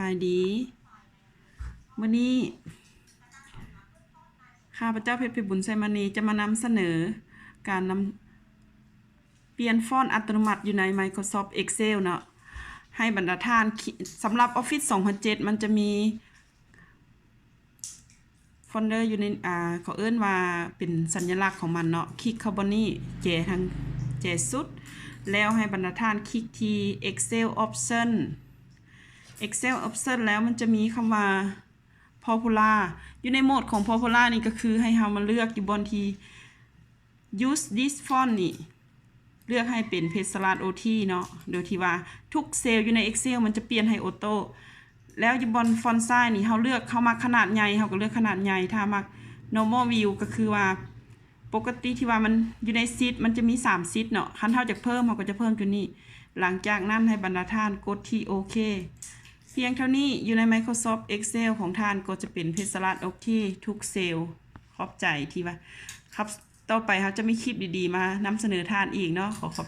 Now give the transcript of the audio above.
ายดีวันนี้ข้าพเจ้าเพชรพิบุญไซมานีจะมานำเสนอการเปลี่ยนฟอนต์อัตโนมัติอยู่ใน Microsoft Excel เนาะให้บรรดาท่านสำหรับ Office 2007 มันจะมีโฟลเดอร์อยู่ในเขาเอิ้นว่าเป็นสัญลักษณ์ของมันเนาะคลิกเข้าบนนี้แจทางแจสุดแล้วให้บรรดาท่านคลิกที่ Excel Optionแล้วมันจะมีคำว่า Popular อยู่ในโหมดของ Popular นี่ก็คือให้เรามาเลือกอยู่บนที่ Use this font นี่เลือกให้เป็น Page/OT เนาะโดยที่ว่าทุกเซลล์อยู่ใน Excel มันจะเปลี่ยนให้ออโต้แล้วอยู่บนฟอนต์ไซส์นี่เราเลือกเข้ามาขนาดใหญ่เราก็เลือกขนาดใหญ่ถ้ามา Normal View ก็คือว่าปกติที่ว่ามันอยู่ในซีทมันจะมี3ซีทเนาะคันเท่าจะเพิ่มเราก็จะเพิ่มตัวนี้หลังจากนั้นให้บรรดาท่านกดที่โอเคเพียงเท่านี้อยู่ใน Microsoft Excel ของท่านก็จะเป็น Page/OT ทุกเซลล์ขอบใจที่ว่าครับต่อไปเขาจะมีคลิปดีๆมานำเสนอท่านอีกเนาะขอบ